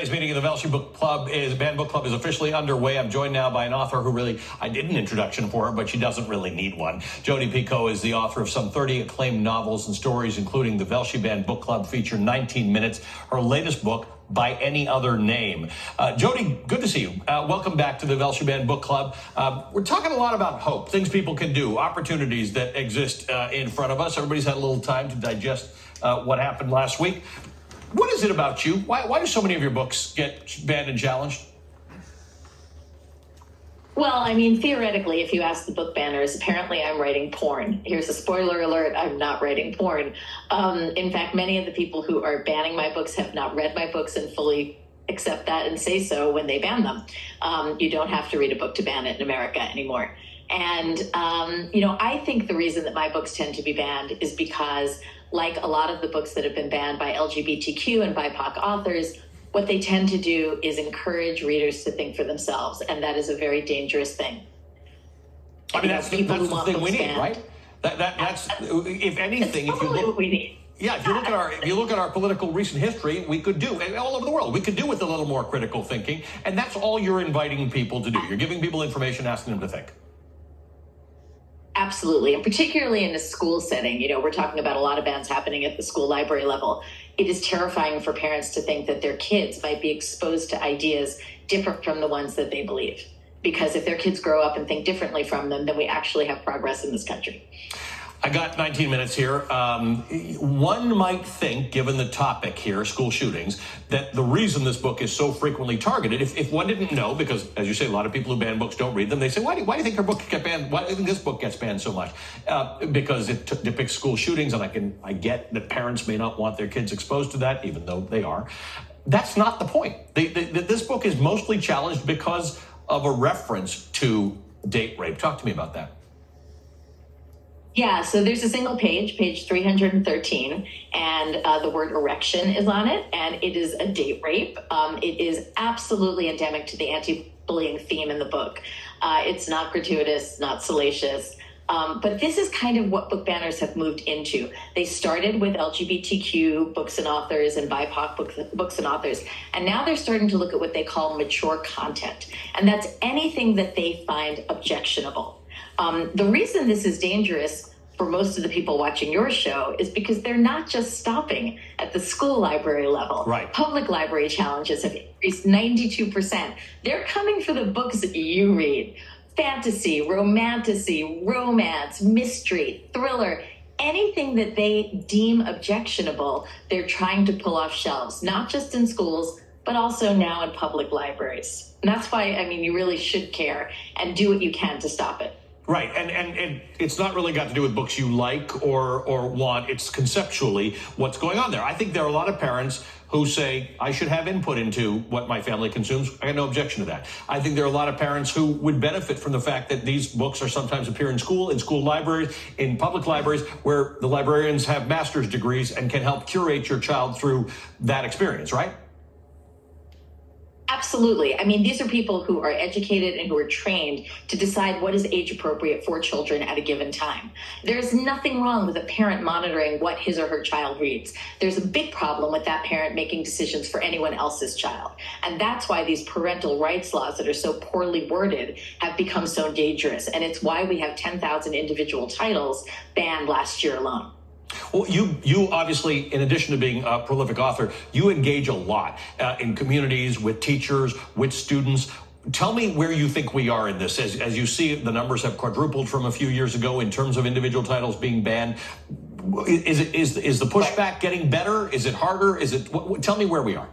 Today's meeting of the Velshi Book Club Banned Book Club is officially underway. I'm joined now by an author who I did an introduction for her, but she doesn't really need one. Jodi Picoult is the author of some 30 acclaimed novels and stories, including the Velshi Banned Book Club feature 19 Minutes, her latest book, By Any Other Name. Jodi, good to see you. Welcome back to the Velshi Banned Book Club. We're talking a lot about hope, things people can do, opportunities that exist in front of us. Everybody's had a little time to digest what happened last week. What is it about you? Why do so many of your books get banned and challenged? Well, I mean, theoretically, if you ask the book banners, apparently I'm writing porn. Here's a spoiler alert, I'm not writing porn. In fact, many of the people who are banning my books have not read my books and fully accept that and say so when they ban them. You don't have to read a book to ban it in America anymore. And, I think the reason that my books tend to be banned is because, like a lot of the books that have been banned by LGBTQ and BIPOC authors, what they tend to do is encourage readers to think for themselves, and that is a very dangerous thing. I mean, that's the thing we need, right? That's if anything, if you look, what we need. Yeah, if you look at our political recent history, we could do, and all over the world, we could do with a little more critical thinking, and that's all you're inviting people to do. You're giving people information, asking them to think. Absolutely, and particularly in a school setting, we're talking about a lot of bans happening at the school library level. It is terrifying for parents to think that their kids might be exposed to ideas different from the ones that they believe. Because if their kids grow up and think differently from them, then we actually have progress in this country. I got 19 minutes here. One might think, given the topic here, school shootings, that the reason this book is so frequently targeted, if one didn't know, because as you say, a lot of people who ban books don't read them, they say, why do you think her book gets banned? Why do you think this book gets banned so much? Because it depicts school shootings, and I get that parents may not want their kids exposed to that, even though they are. That's not the point. This book is mostly challenged because of a reference to date rape. Talk to me about that. Yeah, so there's a single page 313, and the word erection is on it, and it is a date rape. It is absolutely endemic to the anti-bullying theme in the book. It's not gratuitous, not salacious, but this is kind of what book banners have moved into. They started with LGBTQ books and authors and BIPOC books and authors, and now they're starting to look at what they call mature content, and that's anything that they find objectionable. The reason this is dangerous for most of the people watching your show is because they're not just stopping at the school library level. Right. Public library challenges have increased 92%. They're coming for the books that you read. Fantasy, romantasy, romance, mystery, thriller, anything that they deem objectionable, they're trying to pull off shelves, not just in schools, but also now in public libraries. And that's why, you really should care and do what you can to stop it. Right, and it's not really got to do with books you like or want. It's conceptually what's going on there. I think there are a lot of parents who say, I should have input into what my family consumes. I got no objection to that. I think there are a lot of parents who would benefit from the fact that these books are sometimes appear in school libraries, in public libraries, where the librarians have master's degrees and can help curate your child through that experience, right? Absolutely. These are people who are educated and who are trained to decide what is age appropriate for children at a given time. There's nothing wrong with a parent monitoring what his or her child reads. There's a big problem with that parent making decisions for anyone else's child. And that's why these parental rights laws that are so poorly worded have become so dangerous. And it's why we have 10,000 individual titles banned last year alone. Well, you obviously, in addition to being a prolific author, you engage a lot in communities, with teachers, with students. Tell me where you think we are in this. As you see, the numbers have quadrupled from a few years ago in terms of individual titles being banned. Is the pushback getting better? Is it harder? Tell me where we are.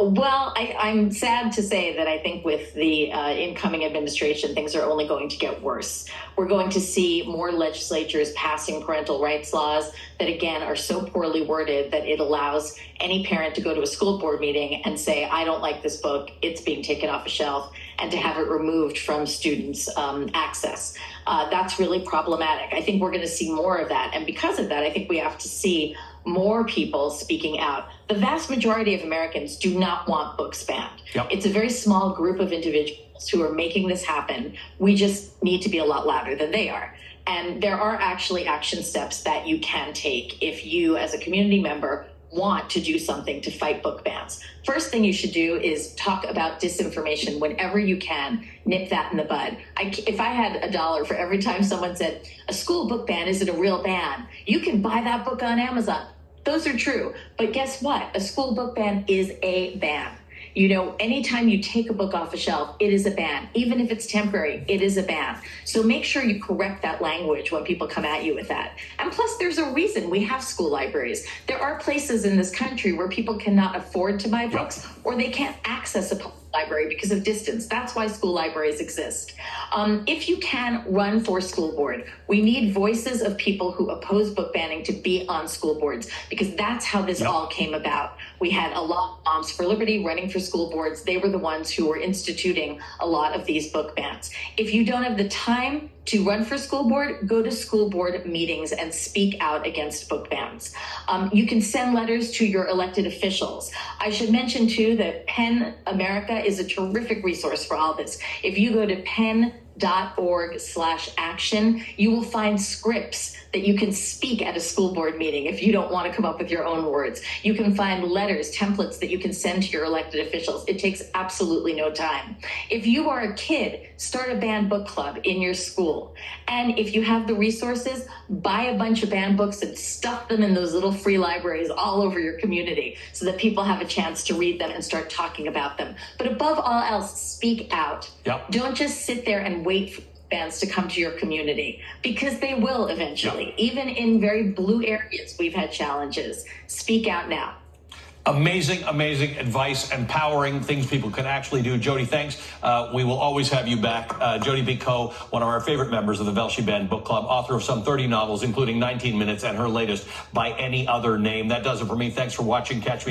Well, I'm sad to say that I think with the incoming administration, things are only going to get worse. We're going to see more legislatures passing parental rights laws that, again, are so poorly worded that it allows any parent to go to a school board meeting and say, I don't like this book, it's being taken off a shelf, and to have it removed from students' access. That's really problematic. I think we're going to see more of that. And because of that, I think we have to see more people speaking out. The vast majority of Americans do not want books banned. Yep. It's a very small group of individuals who are making this happen. We just need to be a lot louder than they are. And there are actually action steps that you can take if you, as a community member, want to do something to fight book bans. First thing you should do is talk about disinformation whenever you can. Nip that in the bud. If I had $1 for every time someone said a school book ban isn't a real ban, you can buy that book on Amazon. Those are true. But guess what? A school book ban is a ban. You know, anytime you take a book off a shelf, it is a ban. Even if it's temporary, it is a ban. So make sure you correct that language when people come at you with that. And plus, there's a reason we have school libraries. There are places in this country where people cannot afford to buy books, or they can't access a public library because of distance. That's why school libraries exist. If you can, run for school board. We need voices of people who oppose book banning to be on school boards, because that's how this all came about. We had a lot of Moms for Liberty running for school boards. They were the ones who were instituting a lot of these book bans. If you don't have the time to run for school board, go to school board meetings and speak out against book bans. You can send letters to your elected officials. I should mention too that PEN America is a terrific resource for all this. If you go to pen.org/action, you will find scripts that you can speak at a school board meeting if you don't want to come up with your own words. You can find letters, templates that you can send to your elected officials. It takes absolutely no time. If you are a kid, start a banned book club in your school. And if you have the resources, buy a bunch of banned books and stuff them in those little free libraries all over your community so that people have a chance to read them and start talking about them. But above all else, speak out. Don't just sit there and wait for bans to come to your community, because they will eventually. Even in very blue areas, we've had challenges. Speak out now. Amazing, amazing advice, empowering things people can actually do. Jodi, thanks. We will always have you back. Jodi Picoult, one of our favorite members of the Velshi Band Book Club, author of some 30 novels, including 19 Minutes and her latest, By Any Other Name. That does it for me. Thanks for watching. Catch me